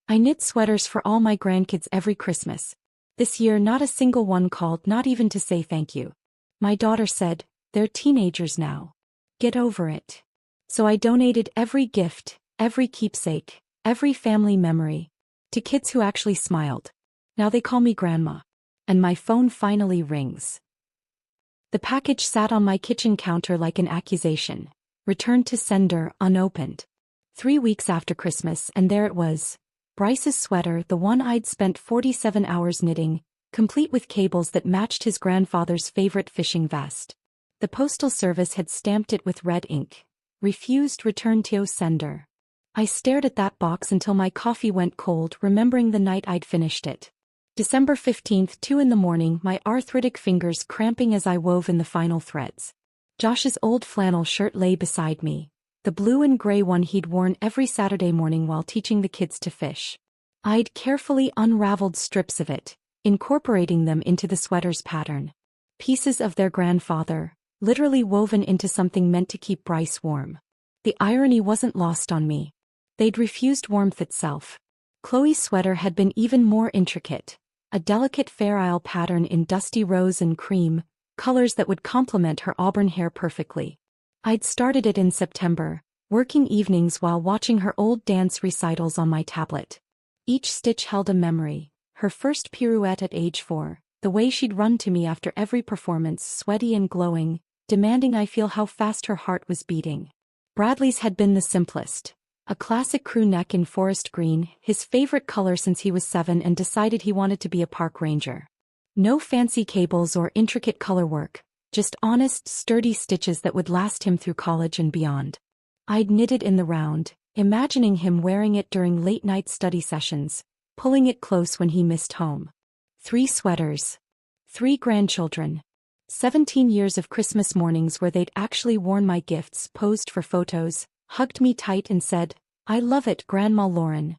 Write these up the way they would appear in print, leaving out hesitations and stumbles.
I knit sweaters for all my grandkids every Christmas. This year not a single one called, not even to say thank you. My daughter said, "They're teenagers now. Get over it." So I donated every gift, every keepsake, every family memory, to kids who actually smiled. Now they call me Grandma. And my phone finally rings. The package sat on my kitchen counter like an accusation. Returned to sender, unopened. 3 weeks after Christmas, and there it was. Bryce's sweater, the one I'd spent 47 hours knitting, complete with cables that matched his grandfather's favorite fishing vest. The postal service had stamped it with red ink. Refused return to sender. I stared at that box until my coffee went cold, remembering the night I'd finished it. December 15th, 2 in the morning, my arthritic fingers cramping as I wove in the final threads. Josh's old flannel shirt lay beside me, the blue and gray one he'd worn every Saturday morning while teaching the kids to fish. I'd carefully unraveled strips of it, incorporating them into the sweater's pattern. Pieces of their grandfather, literally woven into something meant to keep Bryce warm. The irony wasn't lost on me. They'd refused warmth itself. Chloe's sweater had been even more intricate. A delicate Fair Isle pattern in dusty rose and cream, colors that would complement her auburn hair perfectly. I'd started it in September, working evenings while watching her old dance recitals on my tablet. Each stitch held a memory, her first pirouette at age 4, the way she'd run to me after every performance, sweaty and glowing, demanding I feel how fast her heart was beating. Bradley's had been the simplest. A classic crew neck in forest green, his favorite color since he was 7 and decided he wanted to be a park ranger. No fancy cables or intricate color work, just honest, sturdy stitches that would last him through college and beyond. I'd knitted in the round, imagining him wearing it during late-night study sessions, pulling it close when he missed home. 3 sweaters. 3 grandchildren. 17 years of Christmas mornings where they'd actually worn my gifts, posed for photos, hugged me tight and said, "I love it, Grandma Lauren."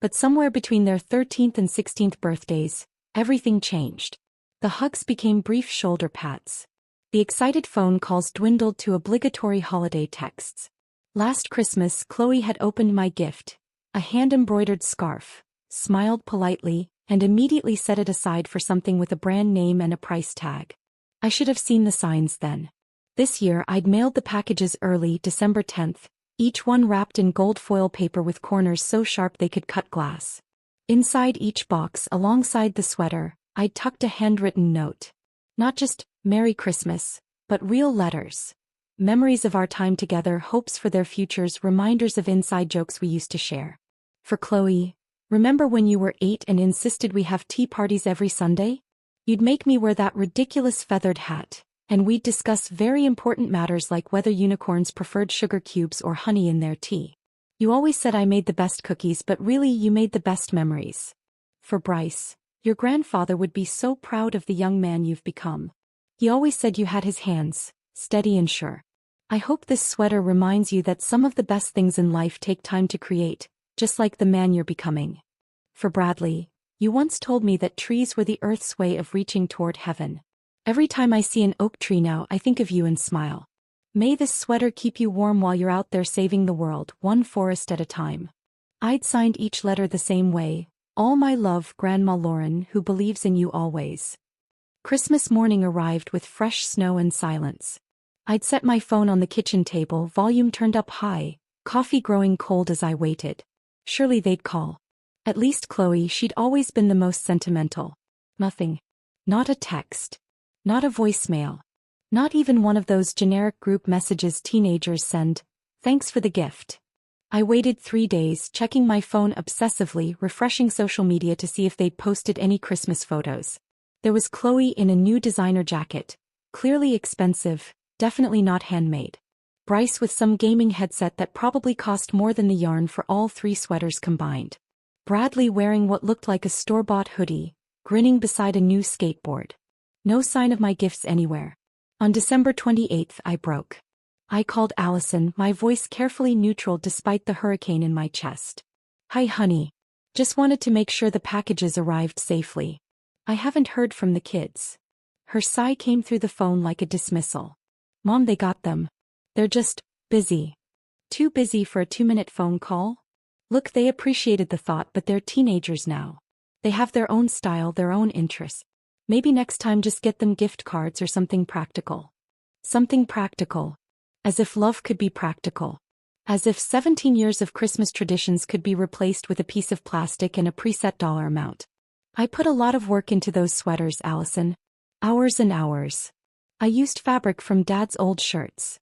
But somewhere between their 13th and 16th birthdays, everything changed. The hugs became brief shoulder pats. The excited phone calls dwindled to obligatory holiday texts. Last Christmas, Chloe had opened my gift, a hand-embroidered scarf, smiled politely, and immediately set it aside for something with a brand name and a price tag. I should have seen the signs then. This year I'd mailed the packages early, December 10th, each one wrapped in gold foil paper with corners so sharp they could cut glass. Inside each box, alongside the sweater, I'd tucked a handwritten note. Not just, "Merry Christmas," but real letters. Memories of our time together, hopes for their futures, reminders of inside jokes we used to share. For Chloe, "Remember when you were 8 and insisted we have tea parties every Sunday? You'd make me wear that ridiculous feathered hat, and we'd discuss very important matters like whether unicorns preferred sugar cubes or honey in their tea. You always said I made the best cookies, but really you made the best memories." For Bryce, "Your grandfather would be so proud of the young man you've become. He always said you had his hands, steady and sure." I hope this sweater reminds you that some of the best things in life take time to create, just like the man you're becoming. For Bradley, "You once told me that trees were the earth's way of reaching toward heaven. Every time I see an oak tree now, I think of you and smile. May this sweater keep you warm while you're out there saving the world, one forest at a time." I'd signed each letter the same way, "All my love, Grandma Lauren, who believes in you always." Christmas morning arrived with fresh snow and silence. I'd set my phone on the kitchen table, volume turned up high, coffee growing cold as I waited. Surely they'd call. At least Chloe, she'd always been the most sentimental. Nothing. Not a text. Not a voicemail. Not even one of those generic group messages teenagers send, "Thanks for the gift." I waited 3 days, checking my phone obsessively, refreshing social media to see if they'd posted any Christmas photos. There was Chloe in a new designer jacket, clearly expensive, definitely not handmade. Bryce with some gaming headset that probably cost more than the yarn for all 3 sweaters combined. Bradley wearing what looked like a store-bought hoodie, grinning beside a new skateboard. No sign of my gifts anywhere. On December 28th, I broke. I called Allison, my voice carefully neutral despite the hurricane in my chest. "Hi honey. Just wanted to make sure the packages arrived safely. I haven't heard from the kids." Her sigh came through the phone like a dismissal. "Mom, they got them. They're just busy." Too busy for a 2-minute phone call? Look, they appreciated the thought, but they're teenagers now. They have their own style, their own interests. Maybe next time just get them gift cards or something practical. Something practical. As if love could be practical. As if 17 years of Christmas traditions could be replaced with a piece of plastic and a preset dollar amount. I put a lot of work into those sweaters, Allison. Hours and hours. I used fabric from Dad's old shirts.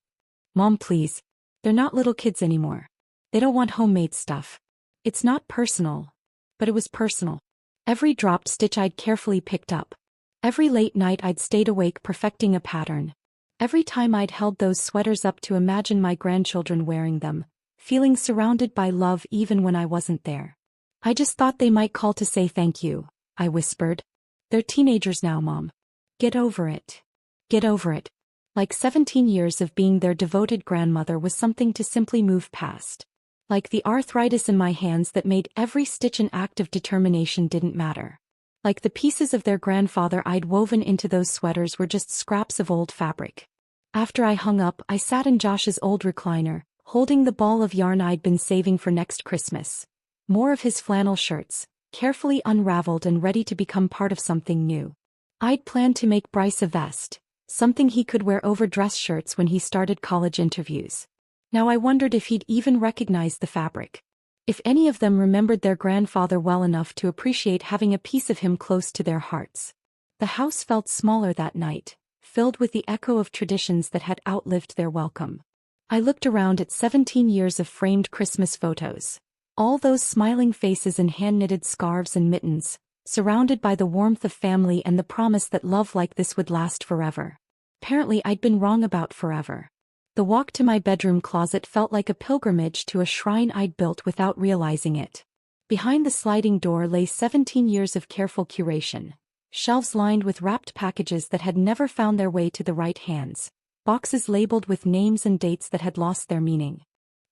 Mom, please. They're not little kids anymore. They don't want homemade stuff. It's not personal. But it was personal. Every dropped stitch I'd carefully picked up. Every late night I'd stayed awake perfecting a pattern. Every time I'd held those sweaters up to imagine my grandchildren wearing them, feeling surrounded by love even when I wasn't there. I just thought they might call to say thank you, I whispered. They're teenagers now, Mom. Get over it. Get over it. Like 17 years of being their devoted grandmother was something to simply move past. Like the arthritis in my hands that made every stitch an act of determination didn't matter. Like the pieces of their grandfather I'd woven into those sweaters were just scraps of old fabric. After I hung up, I sat in Josh's old recliner, holding the ball of yarn I'd been saving for next Christmas. More of his flannel shirts, carefully unraveled and ready to become part of something new. I'd planned to make Bryce a vest, something he could wear over dress shirts when he started college interviews. Now I wondered if he'd even recognize the fabric. If any of them remembered their grandfather well enough to appreciate having a piece of him close to their hearts. The house felt smaller that night, filled with the echo of traditions that had outlived their welcome. I looked around at 17 years of framed Christmas photos. All those smiling faces in hand-knitted scarves and mittens, surrounded by the warmth of family and the promise that love like this would last forever. Apparently I'd been wrong about forever. The walk to my bedroom closet felt like a pilgrimage to a shrine I'd built without realizing it. Behind the sliding door lay 17 years of careful curation. Shelves lined with wrapped packages that had never found their way to the right hands. Boxes labeled with names and dates that had lost their meaning.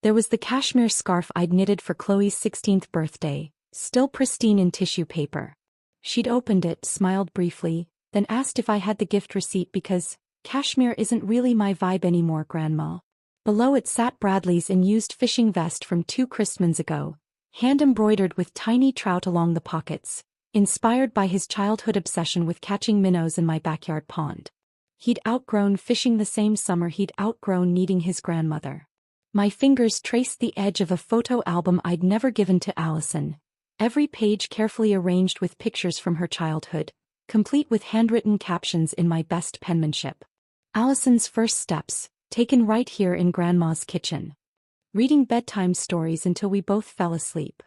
There was the cashmere scarf I'd knitted for Chloe's 16th birthday, still pristine in tissue paper. She'd opened it, smiled briefly, then asked if I had the gift receipt because cashmere isn't really my vibe anymore, Grandma. Below it sat Bradley's unused fishing vest from 2 Christmas ago, hand-embroidered with tiny trout along the pockets, inspired by his childhood obsession with catching minnows in my backyard pond. He'd outgrown fishing the same summer he'd outgrown needing his grandmother. My fingers traced the edge of a photo album I'd never given to Allison, every page carefully arranged with pictures from her childhood, complete with handwritten captions in my best penmanship. Allison's first steps, taken right here in Grandma's kitchen. Reading bedtime stories until we both fell asleep.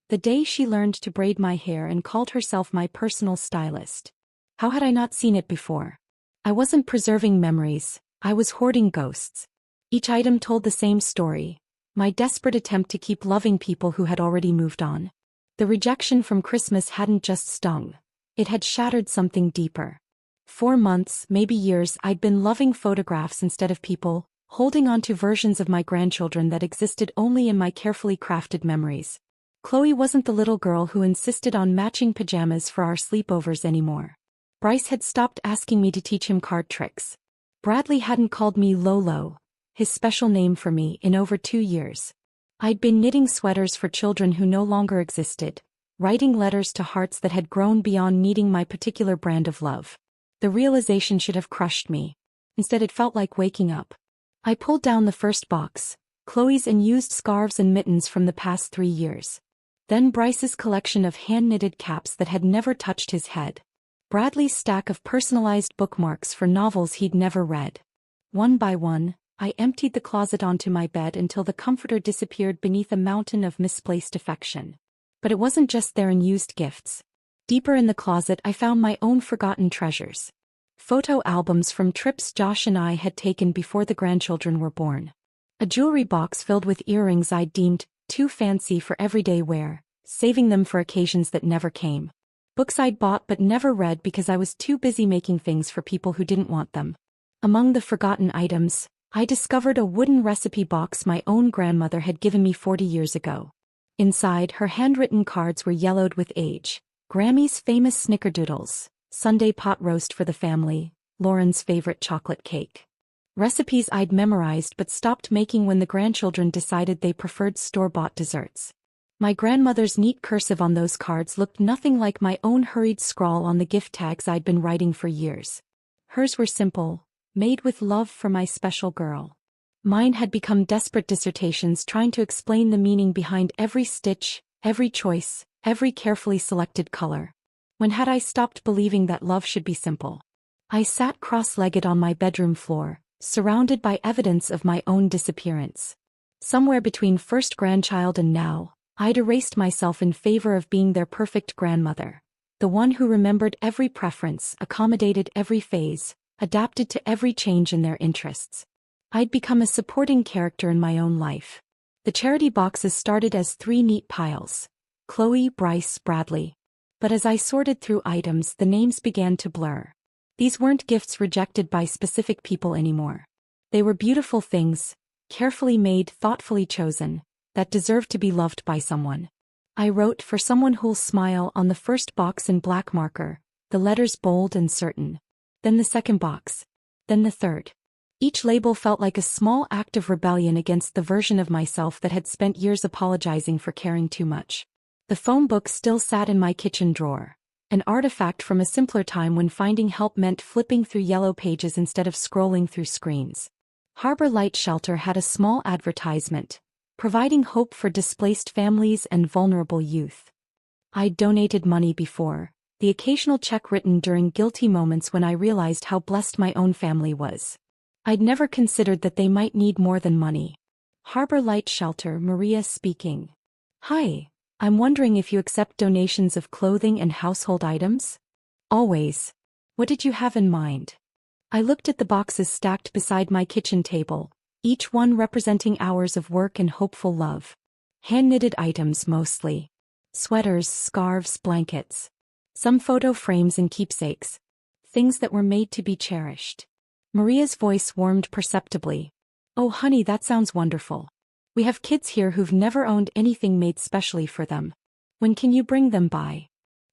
The day she learned to braid my hair and called herself my personal stylist. How had I not seen it before? I wasn't preserving memories, I was hoarding ghosts. Each item told the same story, my desperate attempt to keep loving people who had already moved on. The rejection from Christmas hadn't just stung, it had shattered something deeper. 4 months, maybe years, I'd been loving photographs instead of people, holding on to versions of my grandchildren that existed only in my carefully crafted memories. Chloe wasn't the little girl who insisted on matching pajamas for our sleepovers anymore. Bryce had stopped asking me to teach him card tricks. Bradley hadn't called me Lolo, his special name for me, in over 2 years. I'd been knitting sweaters for children who no longer existed, writing letters to hearts that had grown beyond needing my particular brand of love. The realization should have crushed me. Instead it felt like waking up. I pulled down the first box, Chloe's unused scarves and mittens from the past 3 years. Then Bryce's collection of hand-knitted caps that had never touched his head. Bradley's stack of personalized bookmarks for novels he'd never read. One by one, I emptied the closet onto my bed until the comforter disappeared beneath a mountain of misplaced affection. But it wasn't just their unused gifts. Deeper in the closet I found my own forgotten treasures. Photo albums from trips Josh and I had taken before the grandchildren were born. A jewelry box filled with earrings I'd deemed too fancy for everyday wear, saving them for occasions that never came. Books I'd bought but never read because I was too busy making things for people who didn't want them. Among the forgotten items, I discovered a wooden recipe box my own grandmother had given me 40 years ago. Inside, her handwritten cards were yellowed with age. Grammy's famous snickerdoodles, Sunday pot roast for the family, Lauren's favorite chocolate cake. Recipes I'd memorized but stopped making when the grandchildren decided they preferred store-bought desserts. My grandmother's neat cursive on those cards looked nothing like my own hurried scrawl on the gift tags I'd been writing for years. Hers were simple, made with love for my special girl. Mine had become desperate dissertations trying to explain the meaning behind every stitch, every choice, every carefully selected color. When had I stopped believing that love should be simple? I sat cross-legged on my bedroom floor, surrounded by evidence of my own disappearance. Somewhere between first grandchild and now, I'd erased myself in favor of being their perfect grandmother. The one who remembered every preference, accommodated every phase, adapted to every change in their interests. I'd become a supporting character in my own life. The charity boxes started as 3 neat piles: Chloe, Bryce, Bradley. But as I sorted through items, the names began to blur. These weren't gifts rejected by specific people anymore. They were beautiful things, carefully made, thoughtfully chosen, that deserved to be loved by someone. I wrote "for someone who'll smile" on the first box in black marker, the letters bold and certain. Then the second box. Then the third. Each label felt like a small act of rebellion against the version of myself that had spent years apologizing for caring too much. The phone book still sat in my kitchen drawer, an artifact from a simpler time when finding help meant flipping through yellow pages instead of scrolling through screens. Harbor Light Shelter had a small advertisement, providing hope for displaced families and vulnerable youth. I'd donated money before, the occasional check written during guilty moments when I realized how blessed my own family was. I'd never considered that they might need more than money. Harbor Light Shelter, Maria speaking. Hi, I'm wondering if you accept donations of clothing and household items? Always. What did you have in mind? I looked at the boxes stacked beside my kitchen table, each one representing hours of work and hopeful love. Hand-knitted items mostly. Sweaters, scarves, blankets. Some photo frames and keepsakes. Things that were made to be cherished. Maria's voice warmed perceptibly. Oh honey, that sounds wonderful. We have kids here who've never owned anything made specially for them. When can you bring them by?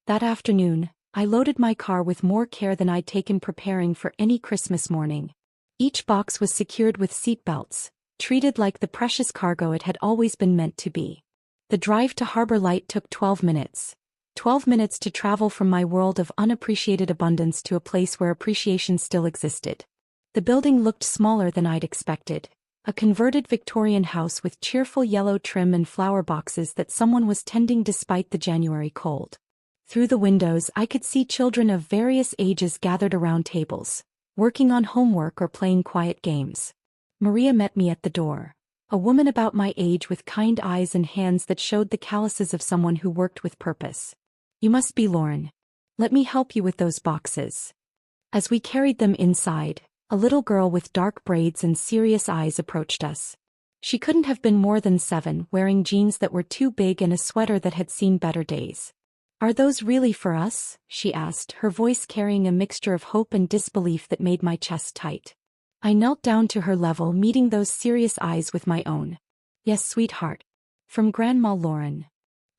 That afternoon, I loaded my car with more care than I'd taken preparing for any Christmas morning. Each box was secured with seat belts, treated like the precious cargo it had always been meant to be. The drive to Harbor Light took 12 minutes. 12 minutes to travel from my world of unappreciated abundance to a place where appreciation still existed. The building looked smaller than I'd expected. A converted Victorian house with cheerful yellow trim and flower boxes that someone was tending despite the January cold. Through the windows I could see children of various ages gathered around tables, working on homework or playing quiet games. Maria met me at the door, a woman about my age with kind eyes and hands that showed the calluses of someone who worked with purpose. You must be Lauren. Let me help you with those boxes. As we carried them inside, a little girl with dark braids and serious eyes approached us. She couldn't have been more than 7, wearing jeans that were too big and a sweater that had seen better days. Are those really for us? She asked, her voice carrying a mixture of hope and disbelief that made my chest tight. I knelt down to her level, meeting those serious eyes with my own. Yes, sweetheart. From Grandma Lauren.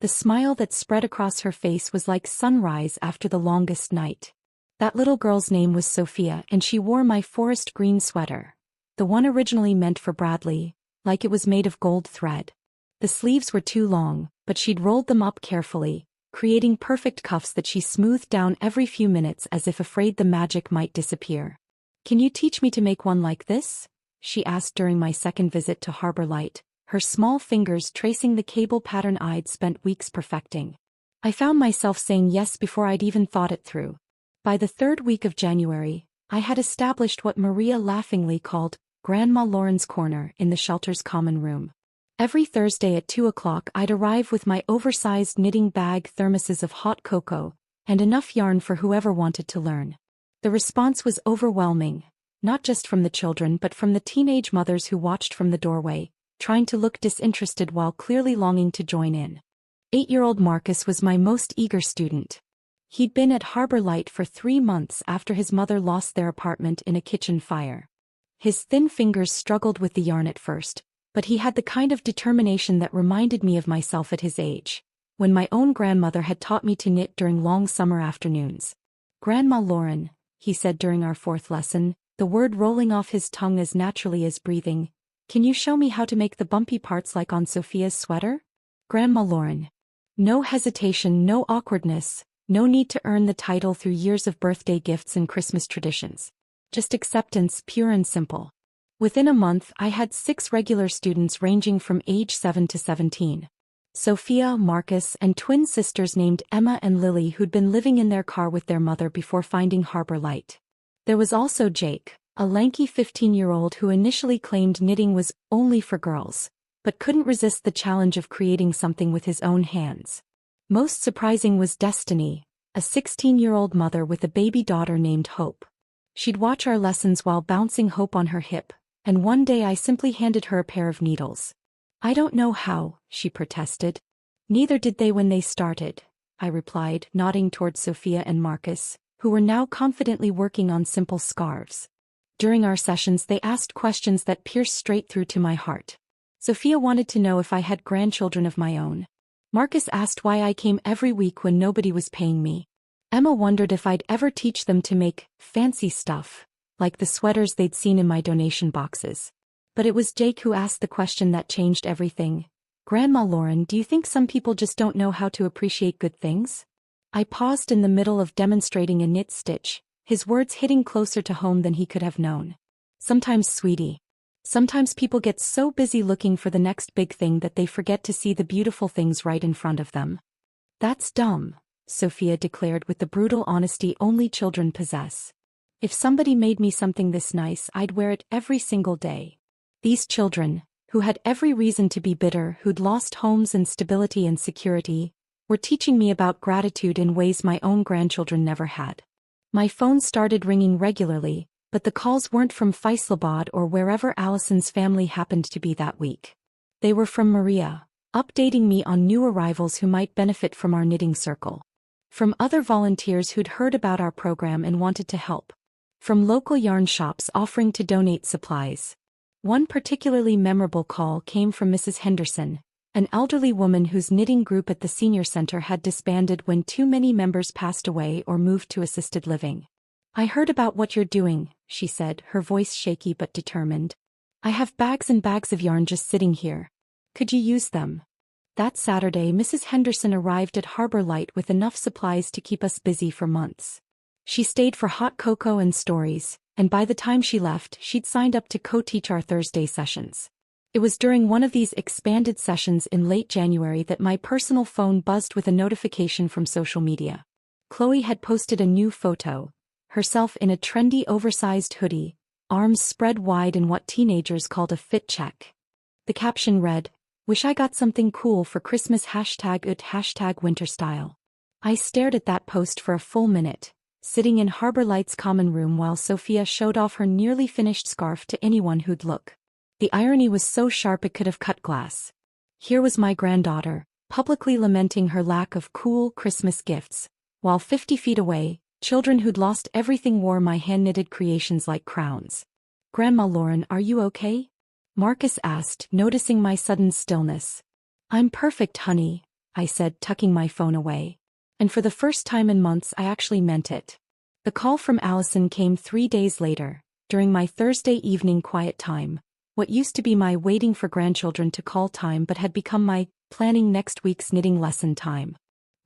The smile that spread across her face was like sunrise after the longest night. That little girl's name was Sophia, and she wore my forest green sweater, the one originally meant for Bradley, like it was made of gold thread. The sleeves were too long, but she'd rolled them up carefully, creating perfect cuffs that she smoothed down every few minutes as if afraid the magic might disappear. Can you teach me to make one like this? She asked during my second visit to Harbor Light, her small fingers tracing the cable pattern I'd spent weeks perfecting. I found myself saying yes before I'd even thought it through. By the 3rd week of January, I had established what Maria laughingly called Grandma Lauren's Corner in the shelter's common room. Every Thursday at 2 o'clock I'd arrive with my oversized knitting bag, thermoses of hot cocoa, and enough yarn for whoever wanted to learn. The response was overwhelming, not just from the children but from the teenage mothers who watched from the doorway, trying to look disinterested while clearly longing to join in. 8-year-old Marcus was my most eager student. He'd been at Harbor Light for 3 months after his mother lost their apartment in a kitchen fire. His thin fingers struggled with the yarn at first, but he had the kind of determination that reminded me of myself at his age, when my own grandmother had taught me to knit during long summer afternoons. Grandma Lauren, he said during our 4th lesson, the word rolling off his tongue as naturally as breathing, can you show me how to make the bumpy parts like on Sophia's sweater? Grandma Lauren. No hesitation, no awkwardness, no need to earn the title through years of birthday gifts and Christmas traditions. Just acceptance, pure and simple. Within a month, I had 6 regular students ranging from age 7 to 17. Sophia, Marcus, and twin sisters named Emma and Lily who'd been living in their car with their mother before finding Harbor Light. There was also Jake, a lanky 15-year-old who initially claimed knitting was only for girls, but couldn't resist the challenge of creating something with his own hands. Most surprising was Destiny, a 16-year-old mother with a baby daughter named Hope. She'd watch our lessons while bouncing Hope on her hip, and one day I simply handed her a pair of needles. "I don't know how," she protested. "Neither did they when they started," I replied, nodding toward Sophia and Marcus, who were now confidently working on simple scarves. During our sessions they asked questions that pierced straight through to my heart. Sophia wanted to know if I had grandchildren of my own. Marcus asked why I came every week when nobody was paying me. Emma wondered if I'd ever teach them to make fancy stuff, like the sweaters they'd seen in my donation boxes. But it was Jake who asked the question that changed everything. "Grandma Lauren, do you think some people just don't know how to appreciate good things?" I paused in the middle of demonstrating a knit stitch, his words hitting closer to home than he could have known. "Sometimes, sweetie. Sometimes people get so busy looking for the next big thing that they forget to see the beautiful things right in front of them." "That's dumb," Sophia declared with the brutal honesty only children possess. "If somebody made me something this nice, I'd wear it every single day." These children, who had every reason to be bitter, who'd lost homes and stability and security, were teaching me about gratitude in ways my own grandchildren never had. My phone started ringing regularly, but the calls weren't from Faisalabad or wherever Allison's family happened to be that week. They were from Maria, updating me on new arrivals who might benefit from our knitting circle. From other volunteers who'd heard about our program and wanted to help. From local yarn shops offering to donate supplies. One particularly memorable call came from Mrs. Henderson, an elderly woman whose knitting group at the senior center had disbanded when too many members passed away or moved to assisted living. "I heard about what you're doing," she said, her voice shaky but determined. "I have bags and bags of yarn just sitting here. Could you use them?" That Saturday, Mrs. Henderson arrived at Harbor Light with enough supplies to keep us busy for months. She stayed for hot cocoa and stories, and by the time she left, she'd signed up to co-teach our Thursday sessions. It was during one of these expanded sessions in late January that my personal phone buzzed with a notification from social media. Chloe had posted a new photo, herself in a trendy oversized hoodie, arms spread wide in what teenagers called a fit check. The caption read, "Wish I got something cool for Christmas #winter style." I stared at that post for a full minute, sitting in Harbor Light's common room while Sophia showed off her nearly finished scarf to anyone who'd look. The irony was so sharp it could have cut glass. Here was my granddaughter, publicly lamenting her lack of cool Christmas gifts, while 50 feet away, children who'd lost everything wore my hand-knitted creations like crowns. "Grandma Lauren, are you okay?" Marcus asked, noticing my sudden stillness. "I'm perfect, honey," I said, tucking my phone away. And for the first time in months I actually meant it. The call from Allison came 3 days later, during my Thursday evening quiet time, what used to be my waiting for grandchildren to call time but had become my planning next week's knitting lesson time.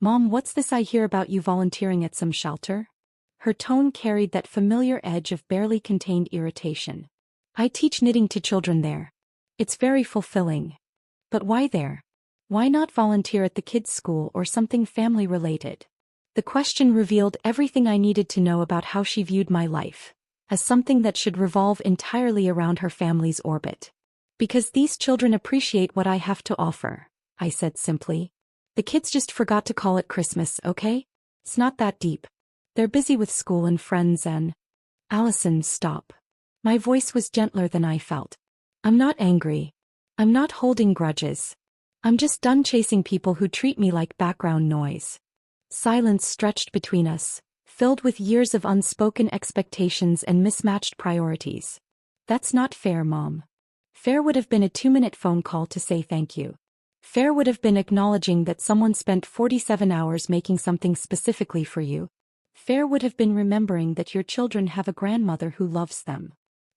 "Mom, what's this I hear about you volunteering at some shelter?" Her tone carried that familiar edge of barely contained irritation. "I teach knitting to children there. It's very fulfilling. But why there? Why not volunteer at the kids' school or something family-related?" The question revealed everything I needed to know about how she viewed my life, as something that should revolve entirely around her family's orbit. "Because these children appreciate what I have to offer," I said simply. "The kids just forgot to call it Christmas, okay? It's not that deep. They're busy with school and friends and—" "Allison, stop." My voice was gentler than I felt. "I'm not angry. I'm not holding grudges. I'm just done chasing people who treat me like background noise." Silence stretched between us, filled with years of unspoken expectations and mismatched priorities. "That's not fair, Mom." Fair would have been a 2-minute phone call to say thank you. Fair would have been acknowledging that someone spent 47 hours making something specifically for you. Fair would have been remembering that your children have a grandmother who loves them.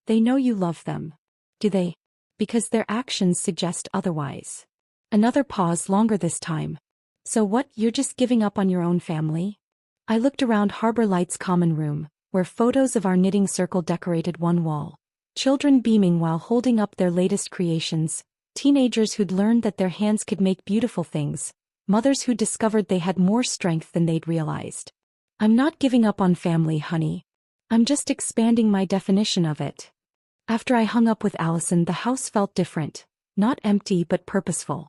They know you love them. Do they? Because their actions suggest otherwise. Another pause, longer this time. So what, you're just giving up on your own family? I looked around Harbor Light's common room, where photos of our knitting circle decorated one wall. Children beaming while holding up their latest creations, teenagers who'd learned that their hands could make beautiful things, mothers who discovered they had more strength than they'd realized. I'm not giving up on family, honey. I'm just expanding my definition of it. After I hung up with Allison, the house felt different, not empty but purposeful.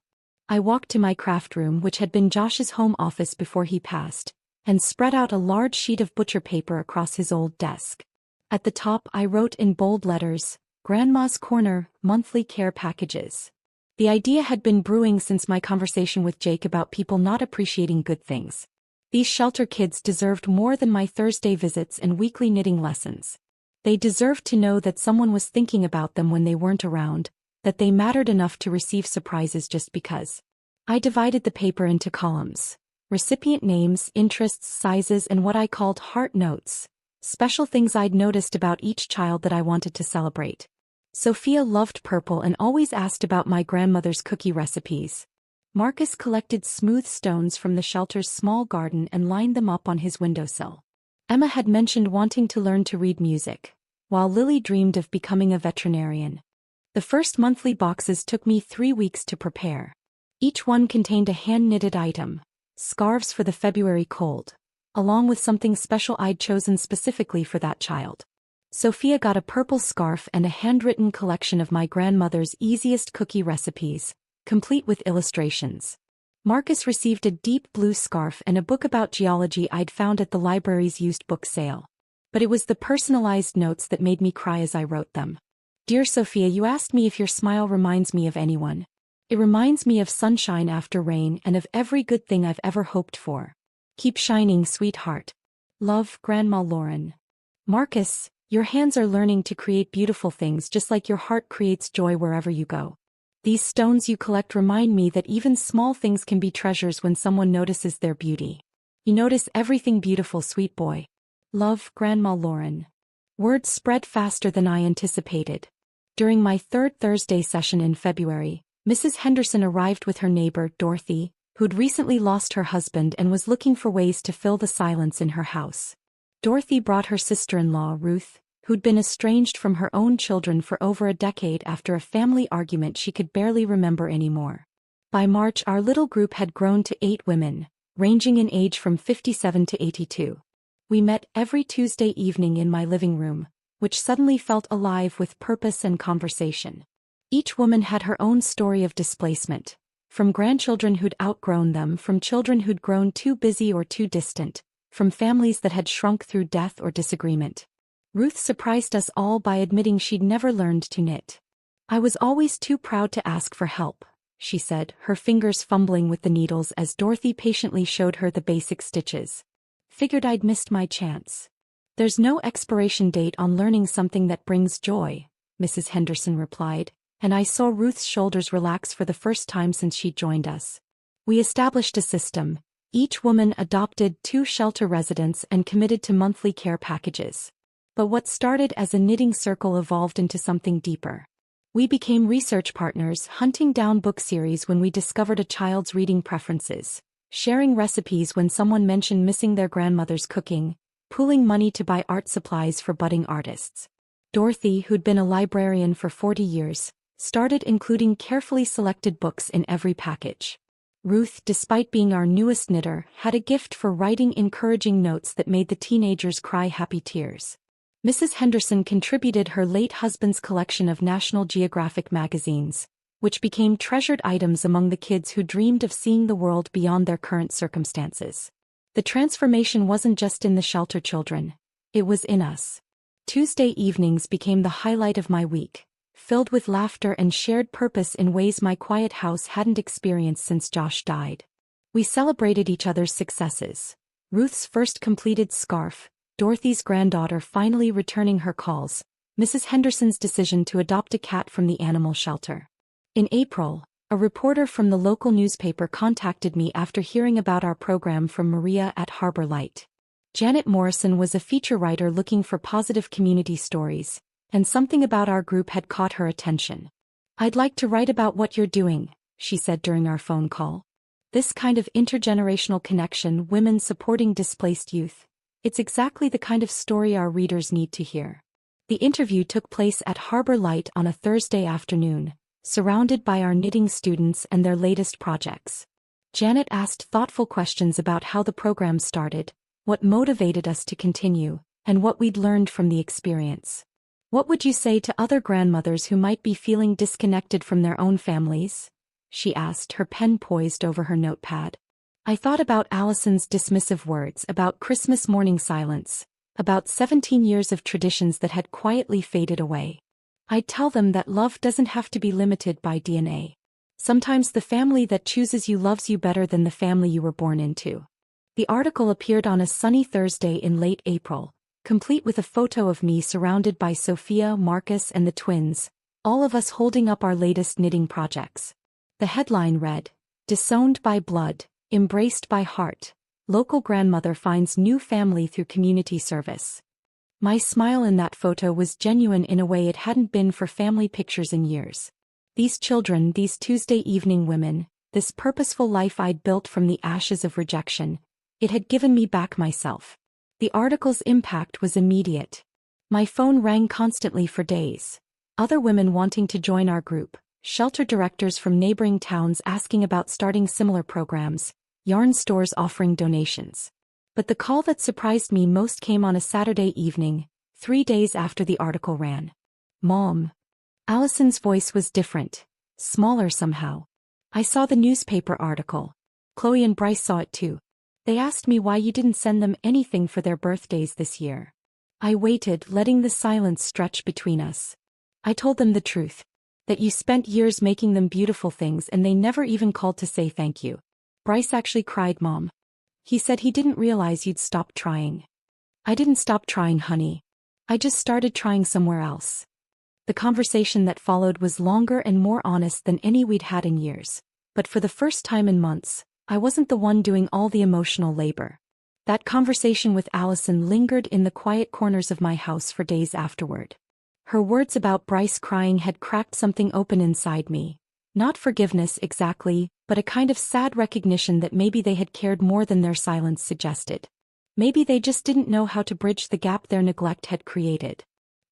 I walked to my craft room, which had been Josh's home office before he passed, and spread out a large sheet of butcher paper across his old desk. At the top I wrote in bold letters, Grandma's Corner, monthly care packages. The idea had been brewing since my conversation with Jake about people not appreciating good things. These shelter kids deserved more than my Thursday visits and weekly knitting lessons. They deserved to know that someone was thinking about them when they weren't around, that they mattered enough to receive surprises just because. I divided the paper into columns: recipient names, interests, sizes, and what I called heart notes, special things I'd noticed about each child that I wanted to celebrate. Sophia loved purple and always asked about my grandmother's cookie recipes. Marcus collected smooth stones from the shelter's small garden and lined them up on his windowsill. Emma had mentioned wanting to learn to read music, while Lily dreamed of becoming a veterinarian. The first monthly boxes took me 3 weeks to prepare. Each one contained a hand-knitted item, scarves for the February cold, along with something special I'd chosen specifically for that child. Sophia got a purple scarf and a handwritten collection of my grandmother's easiest cookie recipes, complete with illustrations. Marcus received a deep blue scarf and a book about geology I'd found at the library's used book sale. But it was the personalized notes that made me cry as I wrote them. Dear Sophia, you asked me if your smile reminds me of anyone. It reminds me of sunshine after rain and of every good thing I've ever hoped for. Keep shining, sweetheart. Love, Grandma Lauren. Marcus, your hands are learning to create beautiful things just like your heart creates joy wherever you go. These stones you collect remind me that even small things can be treasures when someone notices their beauty. You notice everything beautiful, sweet boy. Love, Grandma Lauren. Word spread faster than I anticipated. During my third Thursday session in February, Mrs. Henderson arrived with her neighbor, Dorothy, who'd recently lost her husband and was looking for ways to fill the silence in her house. Dorothy brought her sister-in-law, Ruth, who'd been estranged from her own children for over a decade after a family argument she could barely remember anymore. By March, our little group had grown to 8 women, ranging in age from 57 to 82. We met every Tuesday evening in my living room, which suddenly felt alive with purpose and conversation. Each woman had her own story of displacement, from grandchildren who'd outgrown them, from children who'd grown too busy or too distant, from families that had shrunk through death or disagreement. Ruth surprised us all by admitting she'd never learned to knit. I was always too proud to ask for help, she said, her fingers fumbling with the needles as Dorothy patiently showed her the basic stitches. Figured I'd missed my chance. There's no expiration date on learning something that brings joy, Mrs. Henderson replied, and I saw Ruth's shoulders relax for the first time since she'd joined us. We established a system. Each woman adopted 2 shelter residents and committed to monthly care packages. But what started as a knitting circle evolved into something deeper. We became research partners, hunting down book series when we discovered a child's reading preferences, sharing recipes when someone mentioned missing their grandmother's cooking, pooling money to buy art supplies for budding artists. Dorothy, who'd been a librarian for 40 years, started including carefully selected books in every package. Ruth, despite being our newest knitter, had a gift for writing encouraging notes that made the teenagers cry happy tears. Mrs. Henderson contributed her late husband's collection of National Geographic magazines, which became treasured items among the kids who dreamed of seeing the world beyond their current circumstances. The transformation wasn't just in the shelter children, it was in us. Tuesday evenings became the highlight of my week, filled with laughter and shared purpose in ways my quiet house hadn't experienced since Josh died. We celebrated each other's successes. Ruth's first completed scarf, Dorothy's granddaughter finally returning her calls, Mrs. Henderson's decision to adopt a cat from the animal shelter. In April, a reporter from the local newspaper contacted me after hearing about our program from Maria at Harbor Light. Janet Morrison was a feature writer looking for positive community stories, and something about our group had caught her attention. "I'd like to write about what you're doing," she said during our phone call. This kind of intergenerational connection, women supporting displaced youth. It's exactly the kind of story our readers need to hear. The interview took place at Harbor Light on a Thursday afternoon, surrounded by our knitting students and their latest projects. Janet asked thoughtful questions about how the program started, what motivated us to continue, and what we'd learned from the experience. What would you say to other grandmothers who might be feeling disconnected from their own families? She asked, her pen poised over her notepad. I thought about Allison's dismissive words, about Christmas morning silence, about 17 years of traditions that had quietly faded away. I'd tell them that love doesn't have to be limited by DNA. Sometimes the family that chooses you loves you better than the family you were born into. The article appeared on a sunny Thursday in late April, complete with a photo of me surrounded by Sophia, Marcus, and the twins, all of us holding up our latest knitting projects. The headline read, "Disowned by blood, embraced by heart. Local grandmother finds new family through community service." My smile in that photo was genuine in a way it hadn't been for family pictures in years. These children, these Tuesday evening women, this purposeful life I'd built from the ashes of rejection, it had given me back myself. The article's impact was immediate. My phone rang constantly for days. Other women wanting to join our group, shelter directors from neighboring towns asking about starting similar programs, yarn stores offering donations. But the call that surprised me most came on a Saturday evening, 3 days after the article ran. "Mom." Allison's voice was different, smaller somehow. "I saw the newspaper article. Chloe and Bryce saw it too. They asked me why you didn't send them anything for their birthdays this year." I waited, letting the silence stretch between us. I told them the truth. That you spent years making them beautiful things and they never even called to say thank you. Bryce actually cried, "Mom." He said he didn't realize you'd stopped trying. "I didn't stop trying, honey. I just started trying somewhere else." The conversation that followed was longer and more honest than any we'd had in years. But for the first time in months, I wasn't the one doing all the emotional labor. That conversation with Allison lingered in the quiet corners of my house for days afterward. Her words about Bryce crying had cracked something open inside me. Not forgiveness exactly, but a kind of sad recognition that maybe they had cared more than their silence suggested. Maybe they just didn't know how to bridge the gap their neglect had created.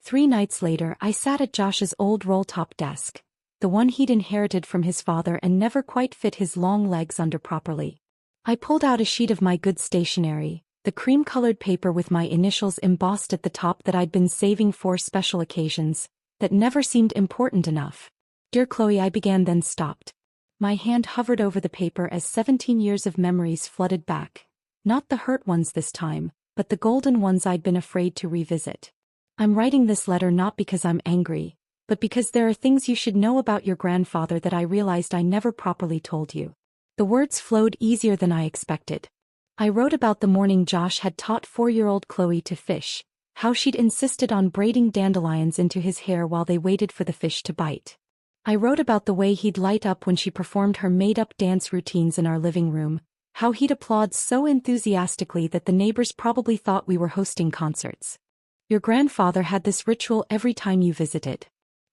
3 nights later, I sat at Josh's old roll-top desk, the one he'd inherited from his father and never quite fit his long legs under properly. I pulled out a sheet of my good stationery, the cream-colored paper with my initials embossed at the top that I'd been saving for special occasions, that never seemed important enough. "Dear Chloe," I began, then stopped. My hand hovered over the paper as 17 years of memories flooded back. Not the hurt ones this time, but the golden ones I'd been afraid to revisit. "I'm writing this letter not because I'm angry, but because there are things you should know about your grandfather that I realized I never properly told you." The words flowed easier than I expected. I wrote about the morning Josh had taught 4-year-old Chloe to fish, how she'd insisted on braiding dandelions into his hair while they waited for the fish to bite. I wrote about the way he'd light up when she performed her made-up dance routines in our living room, how he'd applaud so enthusiastically that the neighbors probably thought we were hosting concerts. "Your grandfather had this ritual every time you visited.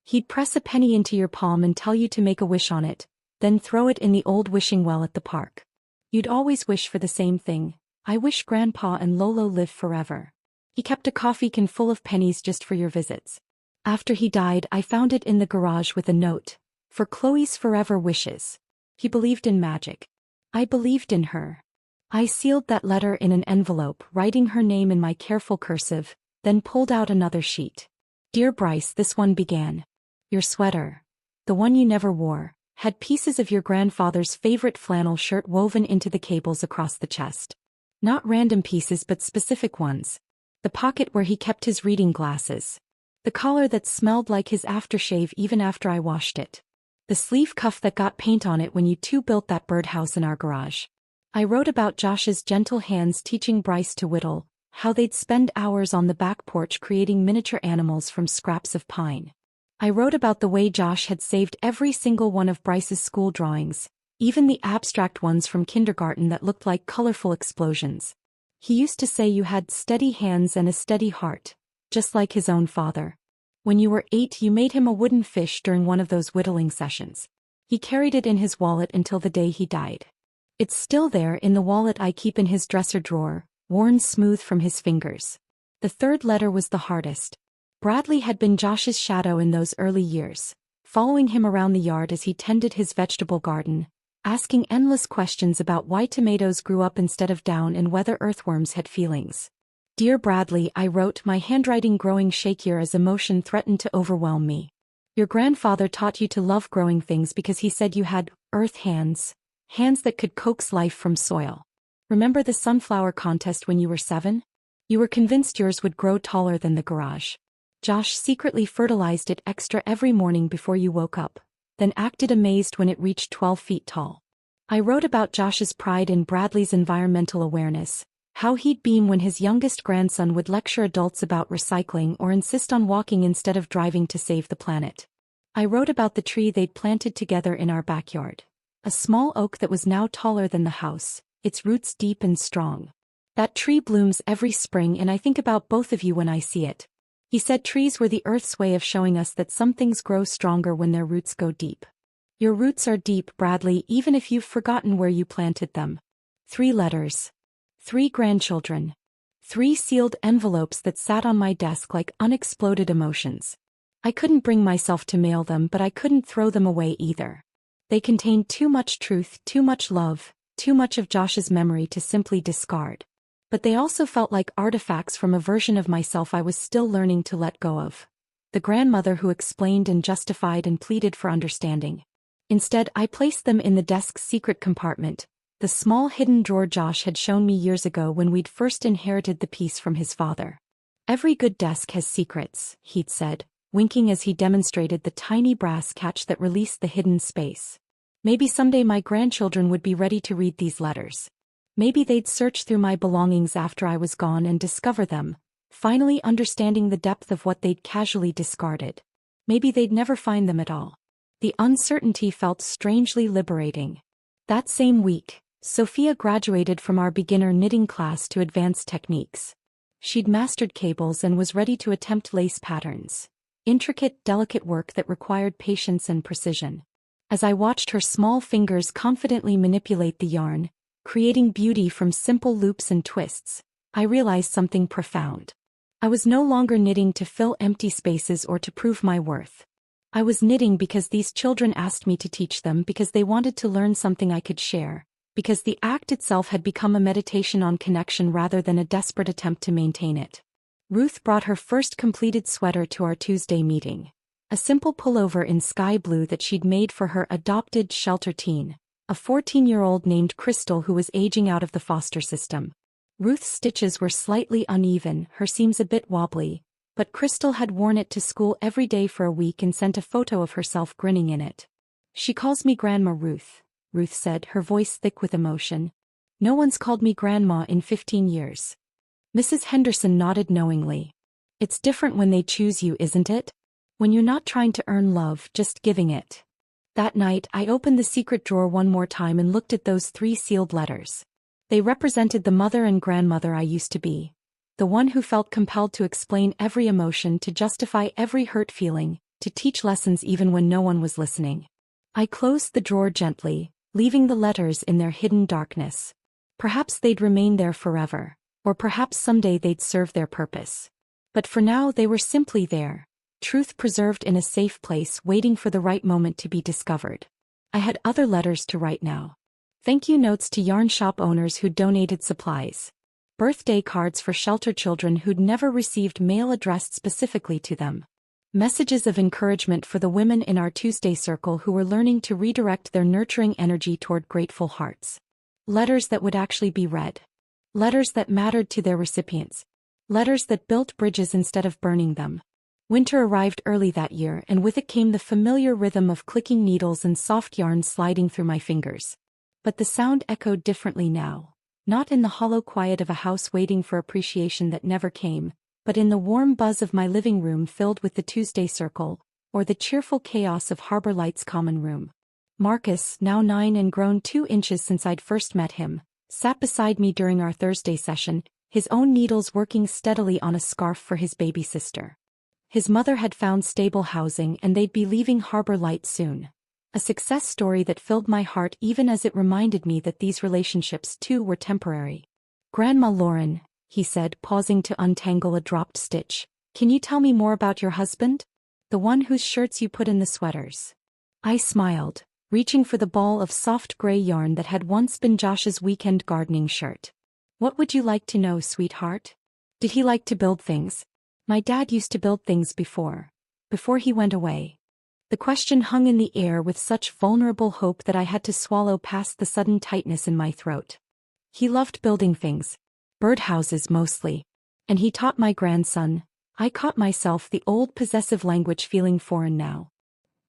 He'd press a penny into your palm and tell you to make a wish on it, then throw it in the old wishing well at the park. You'd always wish for the same thing. I wish Grandpa and Lolo live forever. He kept a coffee can full of pennies just for your visits. After he died, I found it in the garage with a note, for Chloe's forever wishes." He believed in magic. I believed in her. I sealed that letter in an envelope, writing her name in my careful cursive, then pulled out another sheet. "Dear Bryce," this one began. "Your sweater, the one you never wore, had pieces of your grandfather's favorite flannel shirt woven into the cables across the chest. Not random pieces but specific ones. The pocket where he kept his reading glasses. The collar that smelled like his aftershave even after I washed it. The sleeve cuff that got paint on it when you two built that birdhouse in our garage." I wrote about Josh's gentle hands teaching Bryce to whittle, how they'd spend hours on the back porch creating miniature animals from scraps of pine. I wrote about the way Josh had saved every single one of Bryce's school drawings, even the abstract ones from kindergarten that looked like colorful explosions. He used to say you had steady hands and a steady heart, just like his own father. When you were 8, you made him a wooden fish during one of those whittling sessions. He carried it in his wallet until the day he died. It's still there in the wallet I keep in his dresser drawer, worn smooth from his fingers. The third letter was the hardest. Bradley had been Josh's shadow in those early years, following him around the yard as he tended his vegetable garden, asking endless questions about why tomatoes grew up instead of down and whether earthworms had feelings. "Dear Bradley," I wrote, my handwriting growing shakier as emotion threatened to overwhelm me. "Your grandfather taught you to love growing things because he said you had earth hands, hands that could coax life from soil. Remember the sunflower contest when you were 7? You were convinced yours would grow taller than the garage. Josh secretly fertilized it extra every morning before you woke up, then acted amazed when it reached 12 feet tall." I wrote about Josh's pride in Bradley's environmental awareness, how he'd beam when his youngest grandson would lecture adults about recycling or insist on walking instead of driving to save the planet. I wrote about the tree they'd planted together in our backyard. A small oak that was now taller than the house, its roots deep and strong. "That tree blooms every spring and I think about both of you when I see it." He said trees were the earth's way of showing us that some things grow stronger when their roots go deep. "Your roots are deep, Bradley, even if you've forgotten where you planted them." 3 letters. 3 grandchildren. 3 sealed envelopes that sat on my desk like unexploded emotions. I couldn't bring myself to mail them, but I couldn't throw them away either. They contained too much truth, too much love, too much of Josh's memory to simply discard. But they also felt like artifacts from a version of myself I was still learning to let go of. The grandmother who explained and justified and pleaded for understanding. Instead, I placed them in the desk's secret compartment, the small hidden drawer Josh had shown me years ago when we'd first inherited the piece from his father. "Every good desk has secrets," he'd said, winking as he demonstrated the tiny brass catch that released the hidden space. "Maybe someday my grandchildren would be ready to read these letters. Maybe they'd search through my belongings after I was gone and discover them, finally understanding the depth of what they'd casually discarded. Maybe they'd never find them at all." The uncertainty felt strangely liberating. That same week, Sophia graduated from our beginner knitting class to advanced techniques. She'd mastered cables and was ready to attempt lace patterns. Intricate, delicate work that required patience and precision. As I watched her small fingers confidently manipulate the yarn, creating beauty from simple loops and twists, I realized something profound. I was no longer knitting to fill empty spaces or to prove my worth. I was knitting because these children asked me to teach them, because they wanted to learn something I could share, because the act itself had become a meditation on connection rather than a desperate attempt to maintain it. Ruth brought her first completed sweater to our Tuesday meeting. A simple pullover in sky blue that she'd made for her adopted shelter teen, a 14-year-old named Crystal who was aging out of the foster system. Ruth's stitches were slightly uneven, her seams a bit wobbly, but Crystal had worn it to school every day for a week and sent a photo of herself grinning in it. "She calls me Grandma Ruth," Ruth said, her voice thick with emotion. "No one's called me Grandma in 15 years. Mrs. Henderson nodded knowingly. "It's different when they choose you, isn't it? When you're not trying to earn love, just giving it." That night, I opened the secret drawer one more time and looked at those 3 sealed letters. They represented the mother and grandmother I used to be. The one who felt compelled to explain every emotion, to justify every hurt feeling, to teach lessons even when no one was listening. I closed the drawer gently, leaving the letters in their hidden darkness. Perhaps they'd remain there forever, or perhaps someday they'd serve their purpose. But for now they were simply there. Truth preserved in a safe place, waiting for the right moment to be discovered. I had other letters to write now. Thank you notes to yarn shop owners who donated supplies. Birthday cards for shelter children who'd never received mail addressed specifically to them. Messages of encouragement for the women in our Tuesday circle who were learning to redirect their nurturing energy toward grateful hearts. Letters that would actually be read. Letters that mattered to their recipients. Letters that built bridges instead of burning them. Winter arrived early that year, and with it came the familiar rhythm of clicking needles and soft yarn sliding through my fingers. But the sound echoed differently now, not in the hollow quiet of a house waiting for appreciation that never came, but in the warm buzz of my living room filled with the Tuesday circle, or the cheerful chaos of Harbor Light's common room. Marcus, now 9 and grown 2 inches since I'd first met him, sat beside me during our Thursday session, his own needles working steadily on a scarf for his baby sister. His mother had found stable housing and they'd be leaving Harbor Light soon. A success story that filled my heart even as it reminded me that these relationships too were temporary. "Grandma Lauren," he said, pausing to untangle a dropped stitch, "can you tell me more about your husband? The one whose shirts you put in the sweaters." I smiled, reaching for the ball of soft gray yarn that had once been Josh's weekend gardening shirt. "What would you like to know, sweetheart? Did he like to build things? My dad used to build things before he went away." The question hung in the air with such vulnerable hope that I had to swallow past the sudden tightness in my throat. "He loved building things. Birdhouses mostly. And he taught my grandson." I caught myself, the old possessive language feeling foreign now.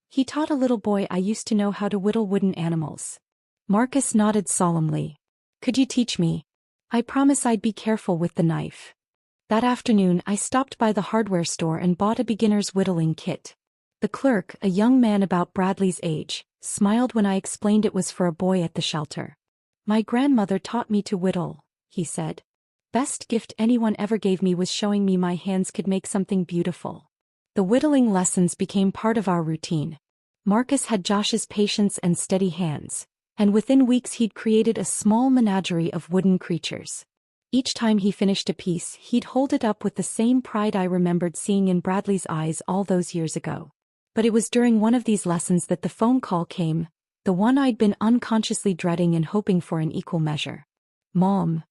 "He taught a little boy I used to know how to whittle wooden animals." Marcus nodded solemnly. "Could you teach me? I promise I'd be careful with the knife." That afternoon I stopped by the hardware store and bought a beginner's whittling kit. The clerk, a young man about Bradley's age, smiled when I explained it was for a boy at the shelter. "My grandmother taught me to whittle," he said. "Best gift anyone ever gave me was showing me my hands could make something beautiful." The whittling lessons became part of our routine. Marcus had Josh's patience and steady hands, and within weeks he'd created a small menagerie of wooden creatures. Each time he finished a piece, he'd hold it up with the same pride I remembered seeing in Bradley's eyes all those years ago. But it was during one of these lessons that the phone call came, the one I'd been unconsciously dreading and hoping for in equal measure. "Mom."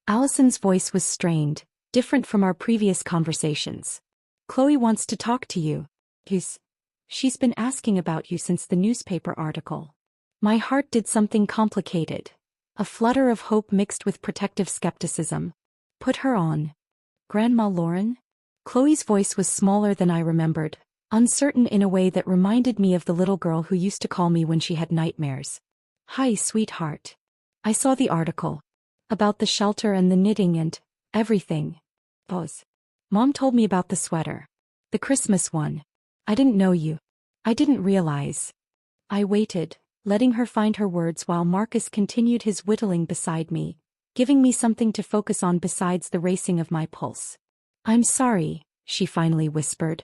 Allison's voice was strained, different from our previous conversations. "Chloe wants to talk to you. She's been asking about you since the newspaper article." My heart did something complicated. A flutter of hope mixed with protective skepticism. "Put her on." "Grandma Lauren?" Chloe's voice was smaller than I remembered, uncertain in a way that reminded me of the little girl who used to call me when she had nightmares. "Hi, sweetheart. I saw the article. About the shelter and the knitting and everything. Mom told me about the sweater. The Christmas one. I didn't know you. I didn't realize." I waited, letting her find her words while Marcus continued his whittling beside me, giving me something to focus on besides the racing of my pulse. "I'm sorry," she finally whispered.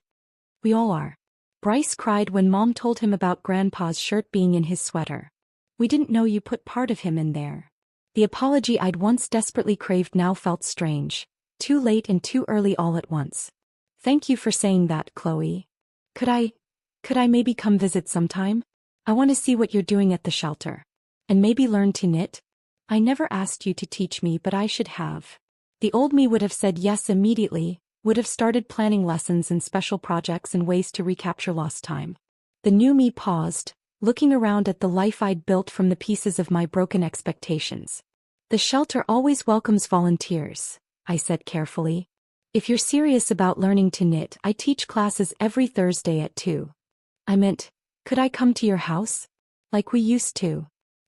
"We all are." Bryce cried when Mom told him about Grandpa's shirt being in his sweater. "We didn't know you put part of him in there." The apology I'd once desperately craved now felt strange, too late and too early all at once. "Thank you for saying that, Chloe. Could I maybe come visit sometime? I want to see what you're doing at the shelter. And maybe learn to knit? I never asked you to teach me, but I should have." The old me would have said yes immediately, would have started planning lessons and special projects and ways to recapture lost time. The new me paused, looking around at the life I'd built from the pieces of my broken expectations. "The shelter always welcomes volunteers," I said carefully. "If you're serious about learning to knit, I teach classes every Thursday at 2. I meant, could I come to your house? Like we used to?"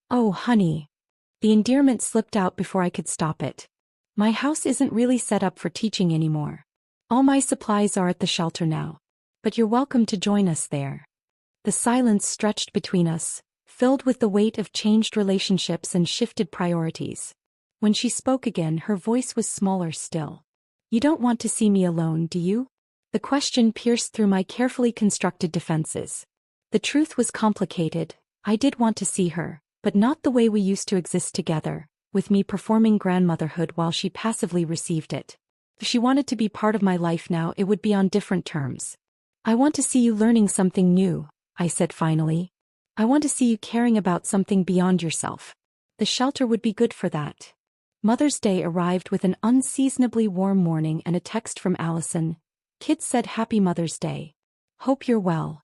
"Oh, honey." The endearment slipped out before I could stop it. "My house isn't really set up for teaching anymore. All my supplies are at the shelter now. But you're welcome to join us there." The silence stretched between us, filled with the weight of changed relationships and shifted priorities. When she spoke again, her voice was smaller still. "You don't want to see me alone, do you?" The question pierced through my carefully constructed defenses. The truth was complicated. I did want to see her, but not the way we used to exist together, with me performing grandmotherhood while she passively received it. If she wanted to be part of my life now, it would be on different terms. "I want to see you learning something new," I said finally. "I want to see you caring about something beyond yourself. The shelter would be good for that." Mother's Day arrived with an unseasonably warm morning and a text from Allison. "Kids said Happy Mother's Day. Hope you're well."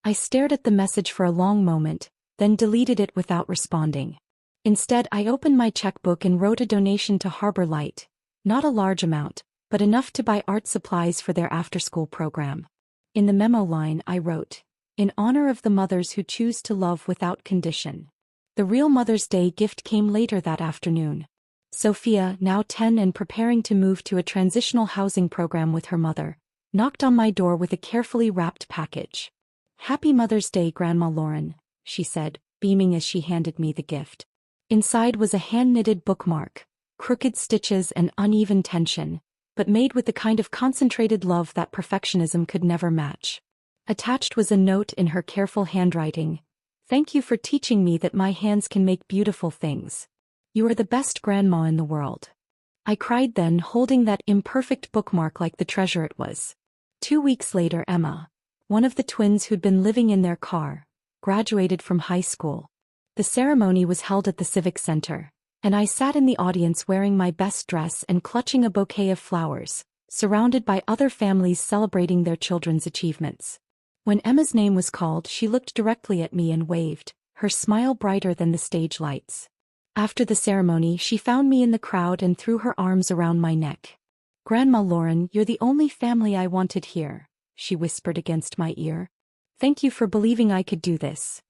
I stared at the message for a long moment, then deleted it without responding. Instead, I opened my checkbook and wrote a donation to Harbor Light. Not a large amount, but enough to buy art supplies for their after-school program. In the memo line, I wrote, "In honor of the mothers who choose to love without condition." The real Mother's Day gift came later that afternoon. Sophia, now 10 and preparing to move to a transitional housing program with her mother, knocked on my door with a carefully wrapped package. "Happy Mother's Day, Grandma Lauren," she said, beaming as she handed me the gift. Inside was a hand-knitted bookmark, crooked stitches and uneven tension, but made with the kind of concentrated love that perfectionism could never match. Attached was a note in her careful handwriting. Thank you for teaching me that my hands can make beautiful things. You are the best grandma in the world. I cried then, holding that imperfect bookmark like the treasure it was. 2 weeks later, Emma, one of the twins who'd been living in their car, graduated from high school. The ceremony was held at the Civic Center, and I sat in the audience wearing my best dress and clutching a bouquet of flowers, surrounded by other families celebrating their children's achievements. When Emma's name was called, she looked directly at me and waved, her smile brighter than the stage lights. After the ceremony, she found me in the crowd and threw her arms around my neck. "Grandma Lauren, you're the only family I wanted here," she whispered against my ear. "Thank you for believing I could do this."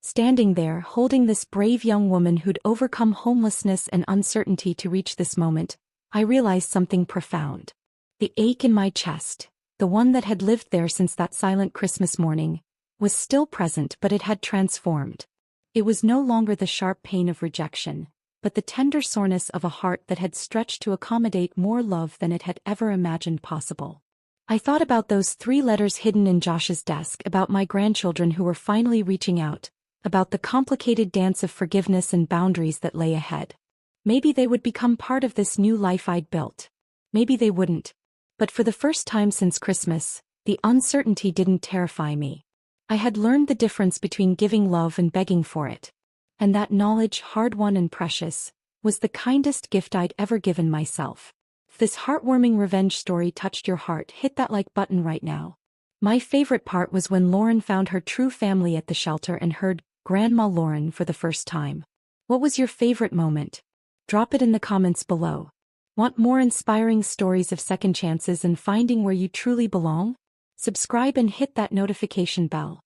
Standing there, holding this brave young woman who'd overcome homelessness and uncertainty to reach this moment, I realized something profound. The ache in my chest, the one that had lived there since that silent Christmas morning, was still present, but it had transformed. It was no longer the sharp pain of rejection, but the tender soreness of a heart that had stretched to accommodate more love than it had ever imagined possible. I thought about those 3 letters hidden in Josh's desk, about my grandchildren who were finally reaching out, about the complicated dance of forgiveness and boundaries that lay ahead. Maybe they would become part of this new life I'd built. Maybe they wouldn't. But for the first time since Christmas, the uncertainty didn't terrify me. I had learned the difference between giving love and begging for it. And that knowledge, hard-won and precious, was the kindest gift I'd ever given myself. If this heartwarming revenge story touched your heart, hit that like button right now. My favorite part was when Lauren found her true family at the shelter and heard Grandma Lauren for the first time. What was your favorite moment? Drop it in the comments below. Want more inspiring stories of second chances and finding where you truly belong? Subscribe and hit that notification bell.